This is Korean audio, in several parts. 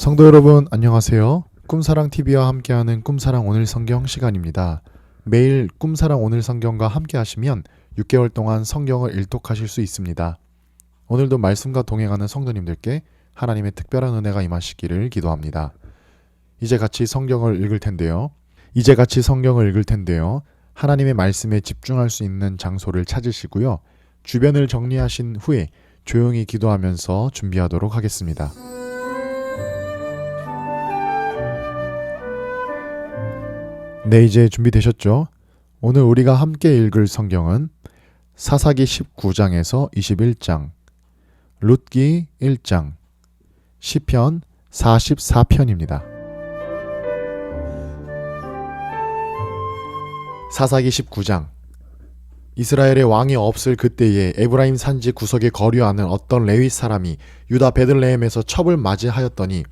성도 여러분 안녕하세요. 꿈사랑TV와 함께하는 꿈사랑 오늘 성경 시간입니다. 매일 꿈사랑 오늘 성경과 함께 하시면 6개월 동안 성경을 일독하실 수 있습니다. 오늘도 말씀과 동행하는 성도님들께 하나님의 특별한 은혜가 임하시기를 기도합니다. 이제 같이 성경을 읽을 텐데요. 하나님의 말씀에 집중할 수 있는 장소를 찾으시고요. 주변을 정리하신 후에 조용히 기도하면서 준비하도록 하겠습니다. 네, 이제 준비되셨죠? 오늘 우리가 함께 읽을 성경은 사사기 19장에서 21장, 룻기 1장, 시편 44편입니다. 사사기 19장. 이스라엘의 왕이 없을 그때에 에브라임 산지 구석에 거류하는 어떤 레위 사람이 유다 베들레헴에서 첩을 맞이하였더니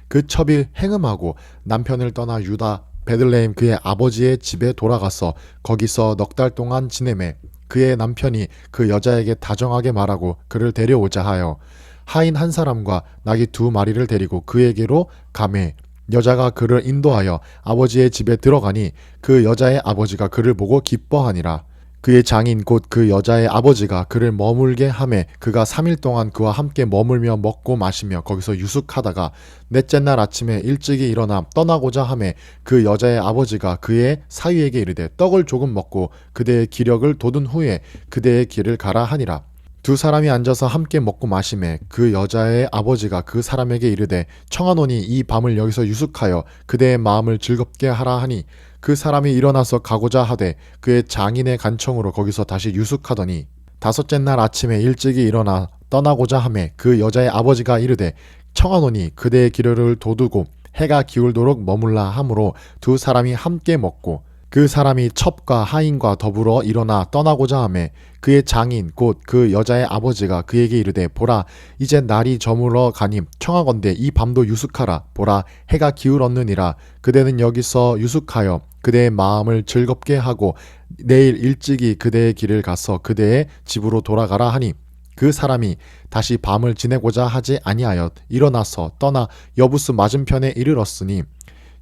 그 첩이 행음하고 남편을 떠나 유다 베들레헴 그의 아버지의 집에 돌아가서 거기서 넉 달 동안 지내매 그의 남편이 그 여자에게 다정하게 말하고 그를 데려오자 하여 하인 한 사람과 나귀 2마리를 데리고 그에게로 가매 여자가 그를 인도하여 아버지의 집에 들어가니 그 여자의 아버지가 그를 보고 기뻐하니라. 그의 장인 곧 그 여자의 아버지가 그를 머물게 하매 그가 3일 동안 그와 함께 머물며 먹고 마시며 거기서 유숙하다가 넷째 날 아침에 일찍이 일어나 떠나고자 하매 그 여자의 아버지가 그의 사위에게 이르되 떡을 조금 먹고 그대의 기력을 돋은 후에 그대의 길을 가라 하니라. 두 사람이 앉아서 함께 먹고 마시매 그 여자의 아버지가 그 사람에게 이르되 청하노니 이 밤을 여기서 유숙하여 그대의 마음을 즐겁게 하라 하니 그 사람이 일어나서 가고자 하되 그의 장인의 간청으로 거기서 다시 유숙하더니 다섯째 날 아침에 일찍이 일어나 떠나고자 하매 그 여자의 아버지가 이르되 청하노니 그대의 기력을 돋우고 해가 기울도록 머물라 하므로 두 사람이 함께 먹고 그 사람이 첩과 하인과 더불어 일어나 떠나고자 하매 그의 장인 곧 그 여자의 아버지가 그에게 이르되 보라 이제 날이 저물어 가니 청하건대 이 밤도 유숙하라. 보라 해가 기울었느니라. 그대는 여기서 유숙하여 그대의 마음을 즐겁게 하고 내일 일찍이 그대의 길을 가서 그대의 집으로 돌아가라 하니 그 사람이 다시 밤을 지내고자 하지 아니하여 일어나서 떠나 여부스 맞은편에 이르렀으니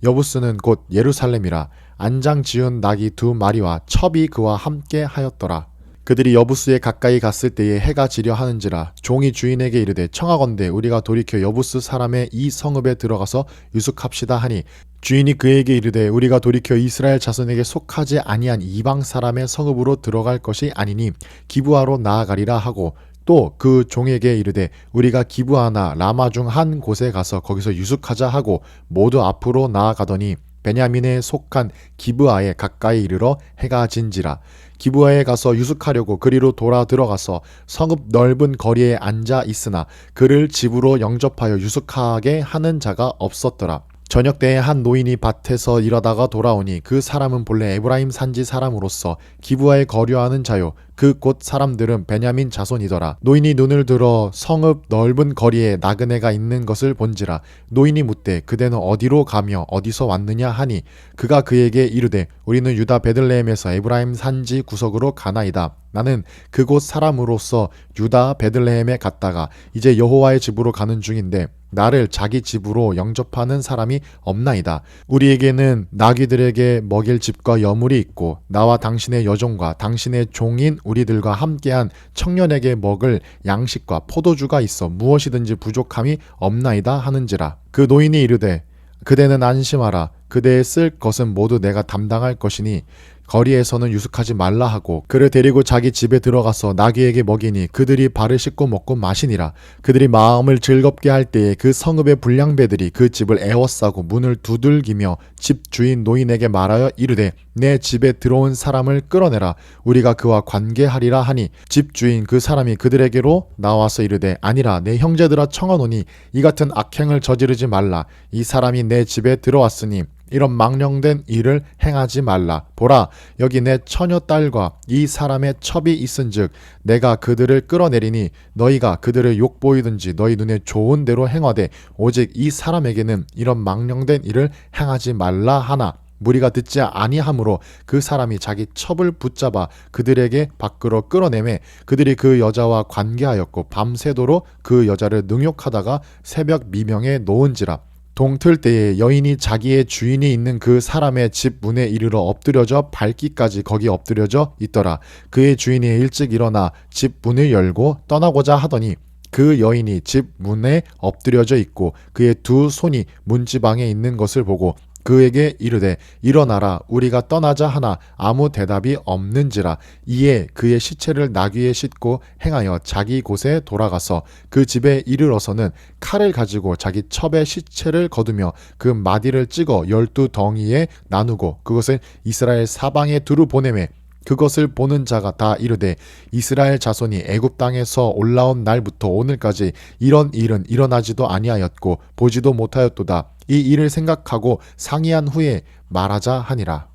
여부스는 곧 예루살렘이라. 안장 지은 나귀 2마리와 첩이 그와 함께 하였더라. 그들이 여부스에 가까이 갔을 때에 해가 지려 하는지라. 종이 주인에게 이르되 청하건대 우리가 돌이켜 여부스 사람의 이 성읍에 들어가서 유숙합시다 하니 주인이 그에게 이르되 우리가 돌이켜 이스라엘 자손에게 속하지 아니한 이방 사람의 성읍으로 들어갈 것이 아니니 기브아로 나아가리라 하고 또 그 종에게 이르되 우리가 기브아나 라마 중 한 곳에 가서 거기서 유숙하자 하고 모두 앞으로 나아가더니 베냐민에 속한 기브아에 가까이 이르러 해가 진지라. 기브아에 가서 유숙하려고 그리로 돌아 들어가서 성읍 넓은 거리에 앉아 있으나 그를 집으로 영접하여 유숙하게 하는 자가 없었더라. 저녁 때에 한 노인이 밭에서 일하다가 돌아오니 그 사람은 본래 에브라임 산지 사람으로서 기브아에 거류하는 자요 그 곧 사람들은 베냐민 자손이더라. 노인이 눈을 들어 성읍 넓은 거리에 나그네가 있는 것을 본지라. 노인이 묻되 그대는 어디로 가며 어디서 왔느냐 하니 그가 그에게 이르되 우리는 유다 베들레헴에서 에브라임 산지 구석으로 가나이다. 나는 그곳 사람으로서 유다 베들레헴에 갔다가 이제 여호와의 집으로 가는 중인데 나를 자기 집으로 영접하는 사람이 없나이다. 우리에게는 나귀들에게 먹일 집과 여물이 있고 나와 당신의 여종과 당신의 종인 우리들과 함께한 청년에게 먹을 양식과 포도주가 있어 무엇이든지 부족함이 없나이다 하는지라. 그 노인이 이르되 그대는 안심하라. 그대의 쓸 것은 모두 내가 담당할 것이니 거리에서는 유숙하지 말라 하고 그를 데리고 자기 집에 들어가서 나귀에게 먹이니 그들이 발을 씻고 먹고 마시니라. 그들이 마음을 즐겁게 할 때에 그 성읍의 불량배들이 그 집을 에워싸고 문을 두들기며 집 주인 노인에게 말하여 이르되 내 집에 들어온 사람을 끌어내라. 우리가 그와 관계하리라 하니 집 주인 그 사람이 그들에게로 나와서 이르되 아니라 내 형제들아 청하노니 이 같은 악행을 저지르지 말라. 이 사람이 내 집에 들어왔으니 이런 망령된 일을 행하지 말라. 보라 여기 내 처녀 딸과 이 사람의 첩이 있은즉 내가 그들을 끌어내리니 너희가 그들을 욕보이든지 너희 눈에 좋은 대로 행하되 오직 이 사람에게는 이런 망령된 일을 행하지 말라 하나 무리가 듣지 아니하므로 그 사람이 자기 첩을 붙잡아 그들에게 밖으로 끌어내매 그들이 그 여자와 관계하였고 밤새도록 그 여자를 능욕하다가 새벽 미명에 놓은지라. 동틀 때에 여인이 자기의 주인이 있는 그 사람의 집 문에 이르러 엎드려져 밟기까지 거기 엎드려져 있더라. 그의 주인이 일찍 일어나 집 문을 열고 떠나고자 하더니 그 여인이 집 문에 엎드려져 있고 그의 두 손이 문지방에 있는 것을 보고 그에게 이르되 일어나라 우리가 떠나자 하나 아무 대답이 없는지라. 이에 그의 시체를 나귀에 싣고 행하여 자기 곳에 돌아가서 그 집에 이르러서는 칼을 가지고 자기 첩의 시체를 거두며 그 마디를 찍어 12덩이에 나누고 그것을 이스라엘 사방에 두루 보내매 그것을 보는 자가 다 이르되 이스라엘 자손이 애굽 땅에서 올라온 날부터 오늘까지 이런 일은 일어나지도 아니하였고 보지도 못하였도다. 이 일을 생각하고 상의한 후에 말하자 하니라.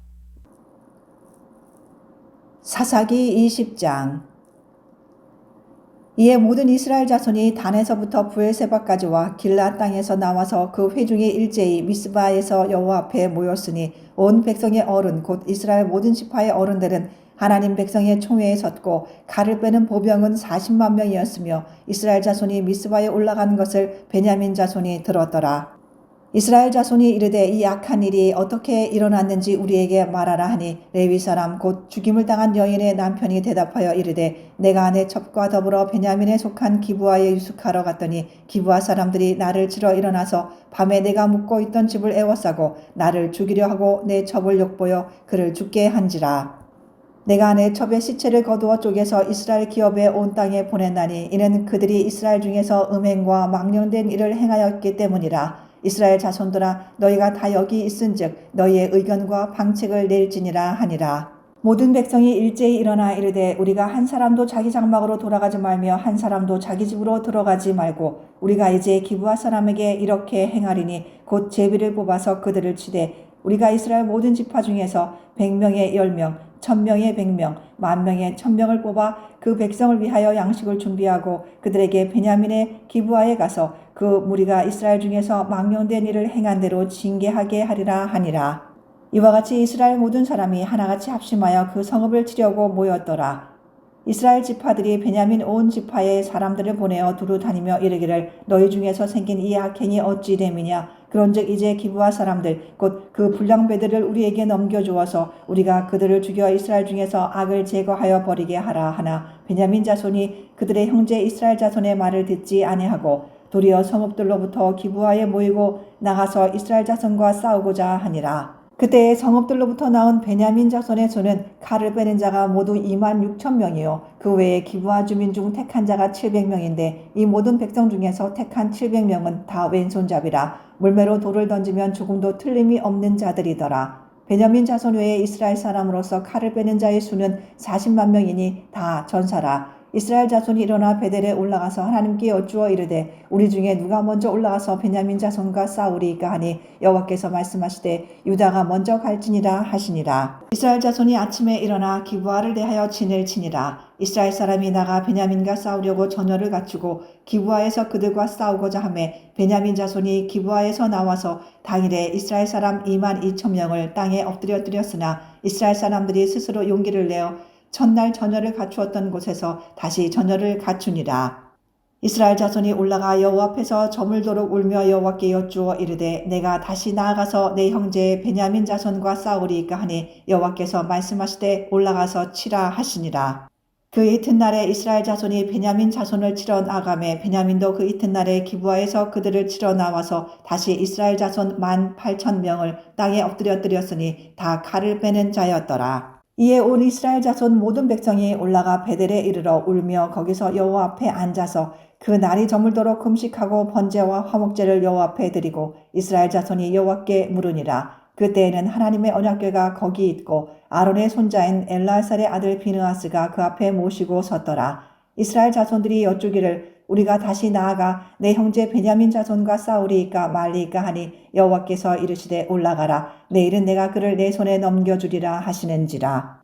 사사기 20장. 이에 모든 이스라엘 자손이 단에서부터 브엘세바까지와 길라 땅에서 나와서 그 회중이 일제히 미스바에서 여호와 앞에 모였으니 온 백성의 어른 곧 이스라엘 모든 지파의 어른들은 하나님 백성의 총회에 섰고 칼을 빼는 보병은 40만 명이었으며 이스라엘 자손이 미스바에 올라간 것을 베냐민 자손이 들었더라. 이스라엘 자손이 이르되 이 악한 일이 어떻게 일어났는지 우리에게 말하라 하니 레위 사람 곧 죽임을 당한 여인의 남편이 대답하여 이르되 내가 내 첩과 더불어 베냐민에 속한 기브아에 유숙하러 갔더니 기브아 사람들이 나를 치러 일어나서 밤에 내가 묵고 있던 집을 에워싸고 나를 죽이려 하고 내 첩을 욕보여 그를 죽게 한지라. 내가 내 첩의 시체를 거두어 쪼개서 이스라엘 기업의 온 땅에 보냈나니 이는 그들이 이스라엘 중에서 음행과 망령된 일을 행하였기 때문이라. 이스라엘 자손들아 너희가 다 여기 있은즉 너희의 의견과 방책을 낼지니라 하니라. 모든 백성이 일제히 일어나 이르되 우리가 한 사람도 자기 장막으로 돌아가지 말며 한 사람도 자기 집으로 들어가지 말고 우리가 이제 기브아 사람에게 이렇게 행하리니 곧 제비를 뽑아서 그들을 치되 우리가 이스라엘 모든 지파 중에서 100명의 10명 1000명의 100명 10,000명의 1000명을 뽑아 그 백성을 위하여 양식을 준비하고 그들에게 베냐민의 기브아에 가서 그 무리가 이스라엘 중에서 망령된 일을 행한 대로 징계하게 하리라 하니라. 이와 같이 이스라엘 모든 사람이 하나같이 합심하여 그 성읍을 치려고 모였더라. 이스라엘 지파들이 베냐민 온 지파의 사람들을 보내어 두루 다니며 이르기를 너희 중에서 생긴 이 악행이 어찌 됨이냐. 그런즉 이제 기브아 사람들 곧 그 불량배들을 우리에게 넘겨주어서 우리가 그들을 죽여 이스라엘 중에서 악을 제거하여 버리게 하라 하나 베냐민 자손이 그들의 형제 이스라엘 자손의 말을 듣지 아니하고 도리어 성읍들로부터 기브아에 모이고 나가서 이스라엘 자손과 싸우고자 하니라. 그때 성읍들로부터 나온 베냐민 자손의 수는 칼을 빼는 자가 모두 26,000명이요 그 외에 기브아 주민 중 택한 자가 700명인데 이 모든 백성 중에서 택한 700명은 다 왼손잡이라. 물매로 돌을 던지면 조금도 틀림이 없는 자들이더라. 베냐민 자손 외에 이스라엘 사람으로서 칼을 빼는 자의 수는 40만 명이니 다 전사라. 이스라엘 자손이 일어나 베델에 올라가서 하나님께 여쭈어 이르되 우리 중에 누가 먼저 올라가서 베냐민 자손과 싸우리이까 하니 여호와께서 말씀하시되 유다가 먼저 갈지니라 하시니라. 이스라엘 자손이 아침에 일어나 기브아를 대하여 진을 치니라. 이스라엘 사람이 나가 베냐민과 싸우려고 전열을 갖추고 기브아에서 그들과 싸우고자 하매 베냐민 자손이 기브아에서 나와서 당일에 이스라엘 사람 22,000명을 땅에 엎드려뜨렸으나 이스라엘 사람들이 스스로 용기를 내어 첫날 전열을 갖추었던 곳에서 다시 전열을 갖추니라. 이스라엘 자손이 올라가 여호와 앞에서 저물도록 울며 여호와께 여쭈어 이르되 내가 다시 나아가서 내 형제 베냐민 자손과 싸우리이까 하니 여호와께서 말씀하시되 올라가서 치라 하시니라. 그 이튿날에 이스라엘 자손이 베냐민 자손을 치러 나가매 베냐민도 그 이튿날에 기브아에서 그들을 치러 나와서 다시 이스라엘 자손 18,000명을 땅에 엎드려뜨렸으니 다 칼을 빼는 자였더라. 이에 온 이스라엘 자손 모든 백성이 올라가 베델에 이르러 울며 거기서 여호와 앞에 앉아서 그 날이 저물도록 금식하고 번제와 화목제를 여호와 앞에 드리고 이스라엘 자손이 여호와께 물으니라. 그때에는 하나님의 언약궤가 거기 있고 아론의 손자인 엘라살의 아들 비느하스가 그 앞에 모시고 섰더라. 이스라엘 자손들이 여쭈기를 우리가 다시 나아가 내 형제 베냐민 자손과 싸우리이까 말리이까 하니 여호와께서 이르시되 올라가라. 내일은 내가 그를 내 손에 넘겨주리라 하시는지라.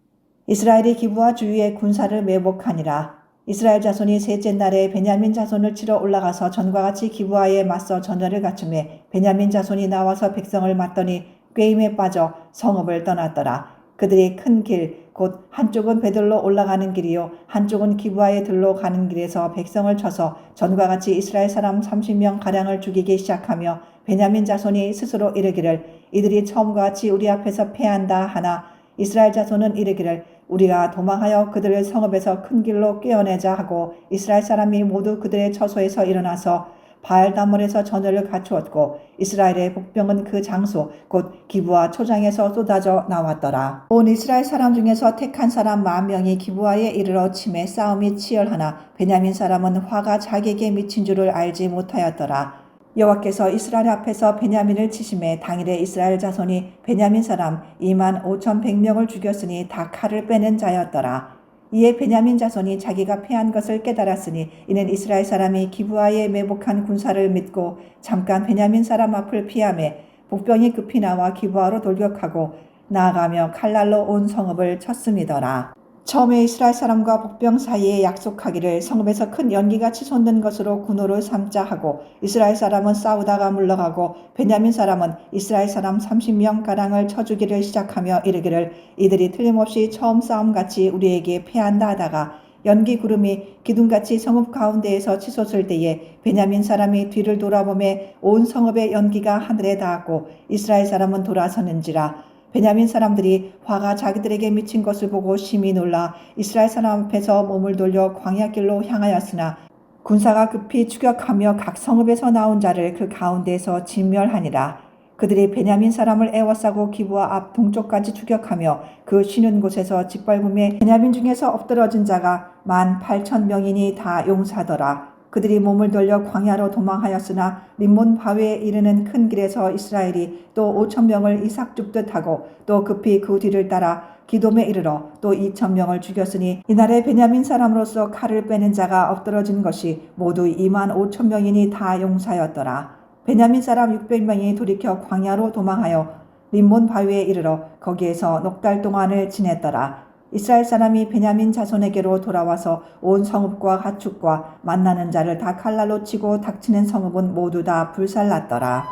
이스라엘이 기브아 주위에 군사를 매복하니라. 이스라엘 자손이 셋째 날에 베냐민 자손을 치러 올라가서 전과 같이 기브아에 맞서 전열을 갖추매 베냐민 자손이 나와서 백성을 맞더니 꾀임에 빠져 성읍을 떠났더라. 그들이 큰 길 곧 한쪽은 베들로 올라가는 길이요 한쪽은 기브아의 들로 가는 길에서 백성을 쳐서 전과 같이 이스라엘 사람 30명 가량을 죽이기 시작하며 베냐민 자손이 스스로 이르기를 이들이 처음과 같이 우리 앞에서 패한다 하나 이스라엘 자손은 이르기를 우리가 도망하여 그들을 성읍에서 큰 길로 꿰어내자 하고 이스라엘 사람이 모두 그들의 처소에서 일어나서 바알다몰에서 전열을 갖추었고 이스라엘의 복병은 그 장소 곧 기브아 초장에서 쏟아져 나왔더라. 온 이스라엘 사람 중에서 택한 사람 10,000명이 기브아에 이르러 침에 싸움이 치열하나 베냐민 사람은 화가 자기에게 미친 줄을 알지 못하였더라. 여호와께서 이스라엘 앞에서 베냐민을 치심에 당일에 이스라엘 자손이 베냐민 사람 25,100명을 죽였으니 다 칼을 빼는 자였더라. 이에 베냐민 자손이 자기가 패한 것을 깨달았으니 이는 이스라엘 사람이 기브아에 매복한 군사를 믿고 잠깐 베냐민 사람 앞을 피하매 복병이 급히 나와 기브아로 돌격하고 나아가며 칼날로 온 성읍을 쳤음이더라. 처음에 이스라엘 사람과 복병 사이에 약속하기를 성읍에서 큰 연기가 치솟는 것으로 군호를 삼자 하고 이스라엘 사람은 싸우다가 물러가고 베냐민 사람은 이스라엘 사람 30명가량을 쳐 죽이를 시작하며 이르기를 이들이 틀림없이 처음 싸움같이 우리에게 패한다 하다가 연기 구름이 기둥같이 성읍 가운데에서 치솟을 때에 베냐민 사람이 뒤를 돌아보매 온 성읍의 연기가 하늘에 닿았고 이스라엘 사람은 돌아서는지라. 베냐민 사람들이 화가 자기들에게 미친 것을 보고 심히 놀라 이스라엘 사람 앞에서 몸을 돌려 광야길로 향하였으나 군사가 급히 추격하며 각 성읍에서 나온 자를 그 가운데에서 진멸하니라. 그들이 베냐민 사람을 에워싸고 기브아 앞 동쪽까지 추격하며 그 쉬는 곳에서 짓밟음에 베냐민 중에서 엎드러진 자가 18,000명이니 다 용사더라. 그들이 몸을 돌려 광야로 도망하였으나 림몬 바위에 이르는 큰 길에서 이스라엘이 또 5,000명을 이삭 줍듯 하고 또 급히 그 뒤를 따라 기돔에 이르러 또 2,000명을 죽였으니 이날에 베냐민 사람으로서 칼을 빼는 자가 엎드러진 것이 모두 25,000명이니 다 용사였더라. 베냐민 사람 600명이 돌이켜 광야로 도망하여 림몬 바위에 이르러 거기에서 넉 달 동안을 지냈더라. 이스라엘 사람이 베냐민 자손에게로 돌아와서 온 성읍과 가축과 만나는 자를 다 칼날로 치고 닥치는 성읍은 모두 다 불살랐더라.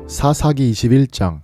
사사기 21장.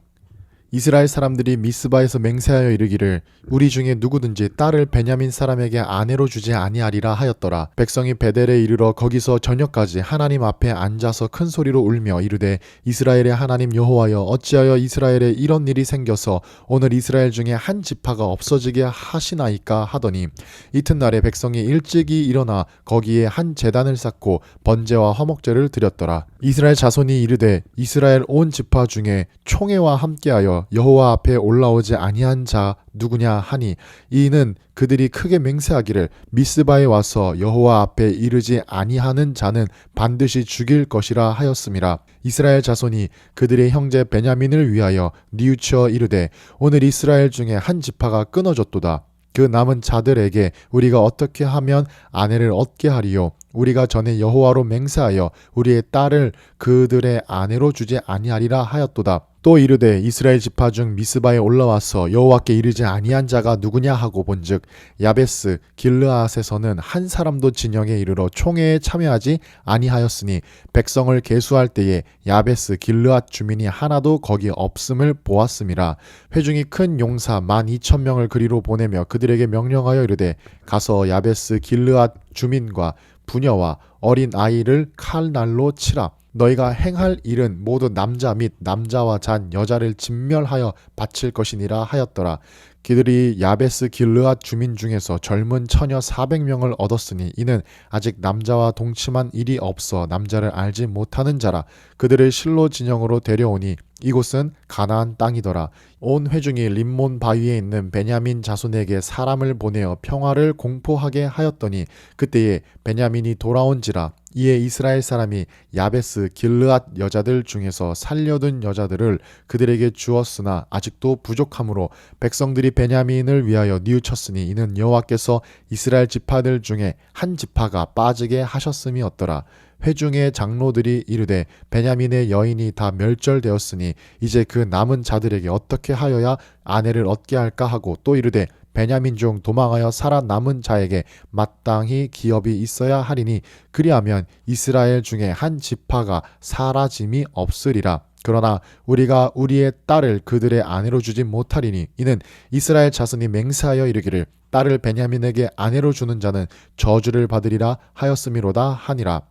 이스라엘 사람들이 미스바에서 맹세하여 이르기를 우리 중에 누구든지 딸을 베냐민 사람에게 아내로 주지 아니하리라 하였더라. 백성이 베델에 이르러 거기서 저녁까지 하나님 앞에 앉아서 큰 소리로 울며 이르되 이스라엘의 하나님 여호와여 어찌하여 이스라엘에 이런 일이 생겨서 오늘 이스라엘 중에 한 지파가 없어지게 하시나이까 하더니 이튿날에 백성이 일찍이 일어나 거기에 한 제단을 쌓고 번제와 화목제를 드렸더라. 이스라엘 자손이 이르되 이스라엘 온 지파 중에 총회와 함께하여 여호와 앞에 올라오지 아니한 자 누구냐 하니 이는 그들이 크게 맹세하기를 미스바에 와서 여호와 앞에 이르지 아니하는 자는 반드시 죽일 것이라 하였음이라. 이스라엘 자손이 그들의 형제 베냐민을 위하여 뉘우쳐 이르되 오늘 이스라엘 중에 한 지파가 끊어졌도다. 그 남은 자들에게 우리가 어떻게 하면 아내를 얻게 하리요? 우리가 전에 여호와로 맹세하여 우리의 딸을 그들의 아내로 주지 아니하리라 하였도다. 또 이르되 이스라엘 지파 중 미스바에 올라와서 여호와께 이르지 아니한 자가 누구냐 하고 본즉 야베스 길르앗에서는 한 사람도 진영에 이르러 총회에 참여하지 아니하였으니 백성을 계수할 때에 야베스 길르앗 주민이 하나도 거기 없음을 보았음이라. 회중이 큰 용사 12,000명을 그리로 보내며 그들에게 명령하여 이르되 가서 야베스 길르앗 주민과 부녀와 어린 아이를 칼날로 치라. 너희가 행할 일은 모두 남자 및 남자와 잔 여자를 진멸하여 바칠 것이니라 하였더라. 그들이 야베스 길르앗 주민 중에서 젊은 처녀 400명을 얻었으니 이는 아직 남자와 동침한 일이 없어 남자를 알지 못하는 자라. 그들을 실로 진영으로 데려오니 이곳은 가나안 땅이더라. 온 회중이 림몬 바위에 있는 베냐민 자손에게 사람을 보내어 평화를 공포하게 하였더니 그때에 베냐민이 돌아온지라. 이에 이스라엘 사람이 야베스 길르앗 여자들 중에서 살려둔 여자들을 그들에게 주었으나 아직도 부족하므로 백성들이 베냐민을 위하여 뉘우쳤으니 이는 여호와께서 이스라엘 지파들 중에 한 지파가 빠지게 하셨음이었더라. 회중의 장로들이 이르되 베냐민의 여인이 다 멸절되었으니 이제 그 남은 자들에게 어떻게 하여야 아내를 얻게 할까 하고 또 이르되 베냐민 중 도망하여 살아남은 자에게 마땅히 기업이 있어야 하리니 그리하면 이스라엘 중에 한 지파가 사라짐이 없으리라. 그러나 우리가 우리의 딸을 그들의 아내로 주지 못하리니 이는 이스라엘 자손이 맹세하여 이르기를 딸을 베냐민에게 아내로 주는 자는 저주를 받으리라 하였음이로다 하니라.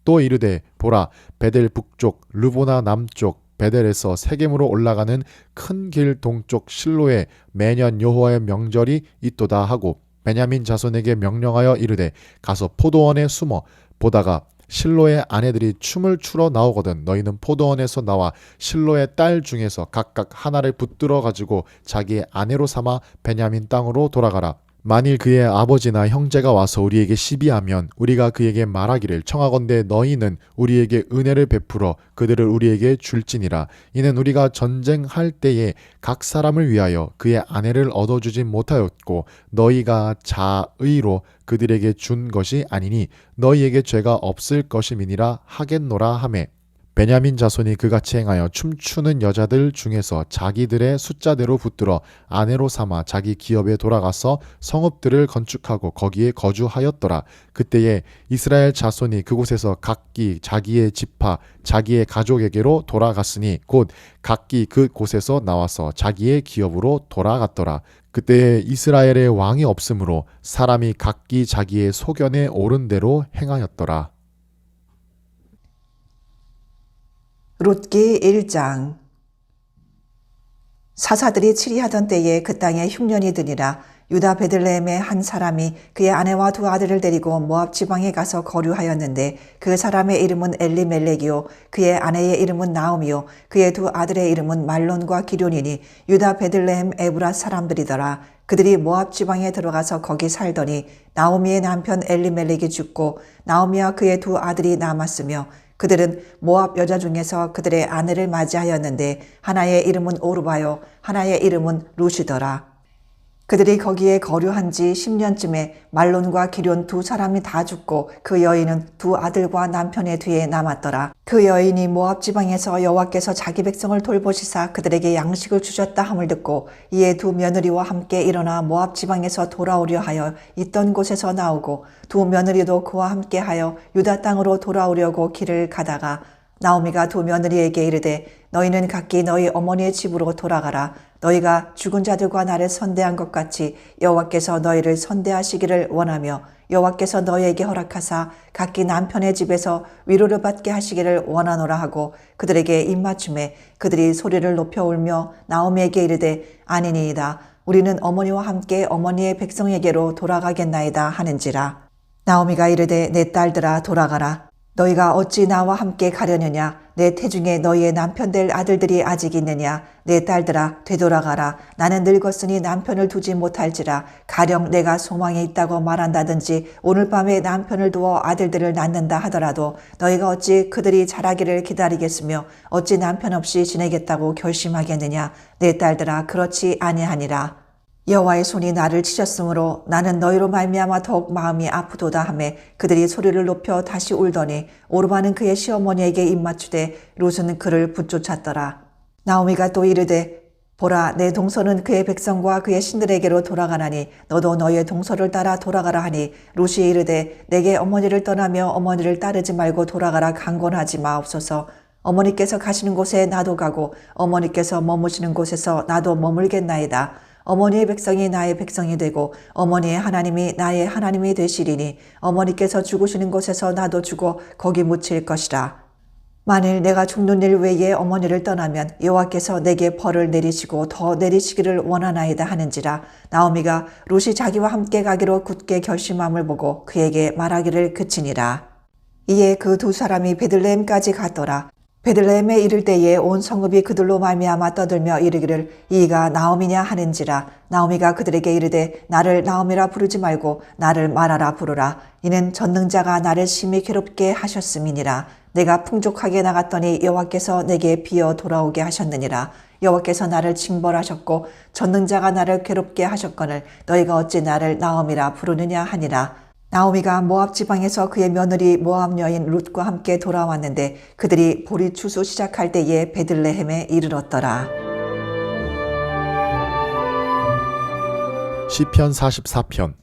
또 이르되 보라 베델 북쪽 르보나 남쪽 베델에서 세겜으로 올라가는 큰 길 동쪽 실로에 매년 여호와의 명절이 있도다 하고 베냐민 자손에게 명령하여 이르되 가서 포도원에 숨어 보다가 실로의 아내들이 춤을 추러 나오거든 너희는 포도원에서 나와 실로의 딸 중에서 각각 하나를 붙들어 가지고 자기의 아내로 삼아 베냐민 땅으로 돌아가라. 만일 그의 아버지나 형제가 와서 우리에게 시비하면 우리가 그에게 말하기를 청하건대 너희는 우리에게 은혜를 베풀어 그들을 우리에게 줄지니라. 이는 우리가 전쟁할 때에 각 사람을 위하여 그의 아내를 얻어주지 못하였고 너희가 자의로 그들에게 준 것이 아니니 너희에게 죄가 없을 것임이니라 하겠노라 하매 베냐민 자손이 그같이 행하여 춤추는 여자들 중에서 자기들의 숫자대로 붙들어 아내로 삼아 자기 기업에 돌아가서 성읍들을 건축하고 거기에 거주하였더라. 그때에 이스라엘 자손이 그곳에서 각기 자기의 지파 자기의 가족에게로 돌아갔으니 곧 각기 그곳에서 나와서 자기의 기업으로 돌아갔더라. 그때에 이스라엘의 왕이 없으므로 사람이 각기 자기의 소견에 오른 대로 행하였더라. 룻기 1장. 사사들이 치리하던 때에 그 땅에 흉년이 드니라. 유다 베들레헴의 한 사람이 그의 아내와 두 아들을 데리고 모압 지방에 가서 거류하였는데 그 사람의 이름은 엘리멜렉이요 그의 아내의 이름은 나오미요 그의 두 아들의 이름은 말론과 기럐이니 유다 베들레헴 에브라 사람들이더라. 그들이 모압 지방에 들어가서 거기 살더니 나오미의 남편 엘리멜렉이 죽고 나오미와 그의 두 아들이 남았으며 그들은 모압 여자 중에서 그들의 아내를 맞이하였는데 하나의 이름은 오르바요 하나의 이름은 룻이더라. 그들이 거기에 거류한 지 10년쯤에 말론과 기럐 두 사람이 다 죽고 그 여인은 두 아들과 남편의 뒤에 남았더라. 그 여인이 모압 지방에서 여호와께서 자기 백성을 돌보시사 그들에게 양식을 주셨다 함을 듣고 이에 두 며느리와 함께 일어나 모압 지방에서 돌아오려 하여 있던 곳에서 나오고 두 며느리도 그와 함께 하여 유다 땅으로 돌아오려고 길을 가다가 나오미가 두 며느리에게 이르되 너희는 각기 너희 어머니의 집으로 돌아가라. 너희가 죽은 자들과 나를 선대한 것 같이 여호와께서 너희를 선대하시기를 원하며 여호와께서 너희에게 허락하사 각기 남편의 집에서 위로를 받게 하시기를 원하노라 하고 그들에게 입맞춤에 그들이 소리를 높여 울며 나오미에게 이르되 아니니이다. 우리는 어머니와 함께 어머니의 백성에게로 돌아가겠나이다 하는지라. 나오미가 이르되 내 딸들아 돌아가라. 너희가 어찌 나와 함께 가려느냐? 내 태중에 너희의 남편 될 아들들이 아직 있느냐? 내 딸들아 되돌아가라. 나는 늙었으니 남편을 두지 못할지라. 가령 내가 소망이 있다고 말한다든지 오늘 밤에 남편을 두어 아들들을 낳는다 하더라도 너희가 어찌 그들이 자라기를 기다리겠으며 어찌 남편 없이 지내겠다고 결심하겠느냐? 내 딸들아 그렇지 아니하니라. 여호와의 손이 나를 치셨으므로 나는 너희로 말미암아 더욱 마음이 아프도다 하매 그들이 소리를 높여 다시 울더니 오르바는 그의 시어머니에게 입맞추되 룻은 그를 붙쫓았더라. 나오미가 또 이르되 보라 내 동서는 그의 백성과 그의 신들에게로 돌아가나니 너도 너희의 동서를 따라 돌아가라 하니 룻이 이르되 내게 어머니를 떠나며 어머니를 따르지 말고 돌아가라 강권하지 마옵소서. 어머니께서 가시는 곳에 나도 가고 어머니께서 머무시는 곳에서 나도 머물겠나이다. 어머니의 백성이 나의 백성이 되고 어머니의 하나님이 나의 하나님이 되시리니 어머니께서 죽으시는 곳에서 나도 죽어 거기 묻힐 것이라. 만일 내가 죽는 일 외에 어머니를 떠나면 여호와께서 내게 벌을 내리시고 더 내리시기를 원하나이다 하는지라. 나오미가 룻이 자기와 함께 가기로 굳게 결심함을 보고 그에게 말하기를 그치니라. 이에 그 두 사람이 베들레헴까지 갔더라. 베들레헴에 이를 때에 온 성읍이 그들로 말미암아 떠들며 이르기를 이가 나오미냐 하는지라. 나오미가 그들에게 이르되 나를 나오미라 부르지 말고 나를 마라라 부르라. 이는 전능자가 나를 심히 괴롭게 하셨음이니라. 내가 풍족하게 나갔더니 여호와께서 내게 비어 돌아오게 하셨느니라. 여호와께서 나를 징벌하셨고 전능자가 나를 괴롭게 하셨거늘 너희가 어찌 나를 나오미라 부르느냐 하니라. 나오미가 모압 지방에서 그의 며느리 모압 여인 룻과 함께 돌아왔는데 그들이 보리 추수 시작할 때에 베들레헴에 이르렀더라. 시편 44편.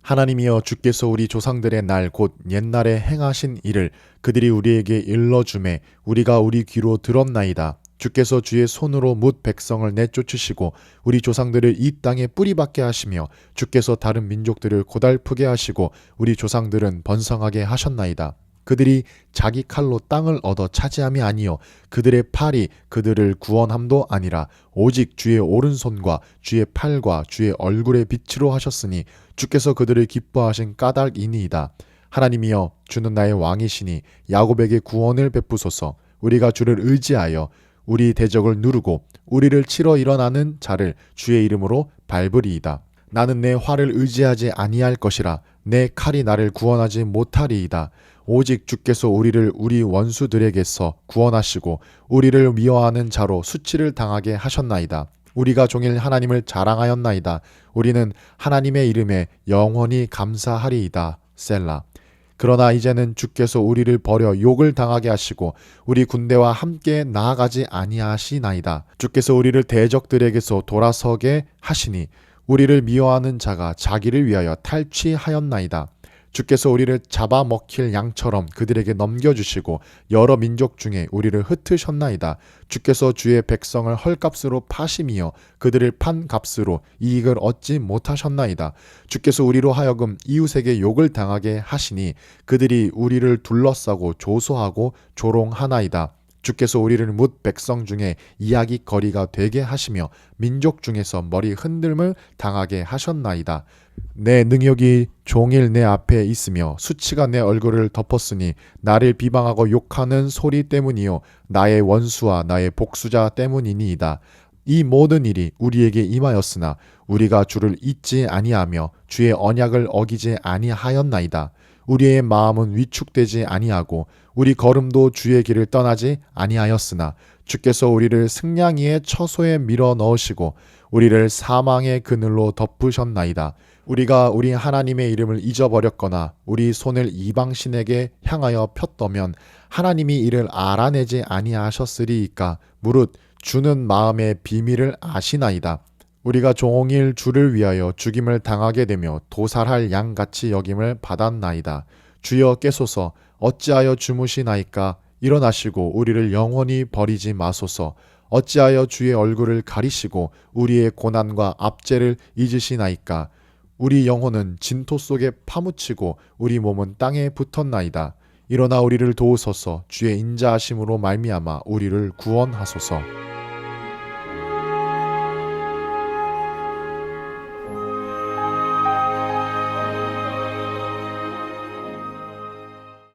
하나님이여 주께서 우리 조상들의 날 곧 옛날에 행하신 일을 그들이 우리에게 일러주매 우리가 우리 귀로 들었나이다. 주께서 주의 손으로 뭇 백성을 내쫓으시고 우리 조상들을 이 땅에 뿌리박게 하시며 주께서 다른 민족들을 고달프게 하시고 우리 조상들은 번성하게 하셨나이다. 그들이 자기 칼로 땅을 얻어 차지함이 아니요 그들의 팔이 그들을 구원함도 아니라 오직 주의 오른손과 주의 팔과 주의 얼굴의 빛으로 하셨으니 주께서 그들을 기뻐하신 까닭이니이다. 하나님이여 주는 나의 왕이시니 야곱에게 구원을 베푸소서. 우리가 주를 의지하여 우리 대적을 누르고 우리를 치러 일어나는 자를 주의 이름으로 밟으리이다. 나는 내 활을 의지하지 아니할 것이라 내 칼이 나를 구원하지 못하리이다. 오직 주께서 우리를 우리 원수들에게서 구원하시고 우리를 미워하는 자로 수치를 당하게 하셨나이다. 우리가 종일 하나님을 자랑하였나이다. 우리는 하나님의 이름에 영원히 감사하리이다. 셀라. 그러나 이제는 주께서 우리를 버려 욕을 당하게 하시고 우리 군대와 함께 나아가지 아니하시나이다. 주께서 우리를 대적들에게서 돌아서게 하시니 우리를 미워하는 자가 자기를 위하여 탈취하였나이다. 주께서 우리를 잡아먹힐 양처럼 그들에게 넘겨주시고 여러 민족 중에 우리를 흩으셨나이다. 주께서 주의 백성을 헐값으로 파심이여 그들을 판 값으로 이익을 얻지 못하셨나이다. 주께서 우리로 하여금 이웃에게 욕을 당하게 하시니 그들이 우리를 둘러싸고 조소하고 조롱하나이다. 주께서 우리를 뭇 백성 중에 이야깃거리가 되게 하시며 민족 중에서 머리 흔들림을 당하게 하셨나이다. 내 능력이 종일 내 앞에 있으며 수치가 내 얼굴을 덮었으니 나를 비방하고 욕하는 소리 때문이요 나의 원수와 나의 복수자 때문이니이다. 이 모든 일이 우리에게 임하였으나 우리가 주를 잊지 아니하며 주의 언약을 어기지 아니하였나이다. 우리의 마음은 위축되지 아니하고 우리 걸음도 주의 길을 떠나지 아니하였으나 주께서 우리를 승냥이의 처소에 밀어 넣으시고 우리를 사망의 그늘로 덮으셨나이다. 우리가 우리 하나님의 이름을 잊어버렸거나 우리 손을 이방신에게 향하여 폈더면 하나님이 이를 알아내지 아니하셨으리이까. 무릇 주는 마음의 비밀을 아시나이다. 우리가 종일 주를 위하여 죽임을 당하게 되며 도살할 양같이 여김을 받았나이다. 주여 깨소서. 어찌하여 주무시나이까. 일어나시고 우리를 영원히 버리지 마소서. 어찌하여 주의 얼굴을 가리시고 우리의 고난과 압제를 잊으시나이까. 우리 영혼은 진토 속에 파묻히고 우리 몸은 땅에 붙었나이다. 일어나 우리를 도우소서. 주의 인자하심으로 말미암아 우리를 구원하소서.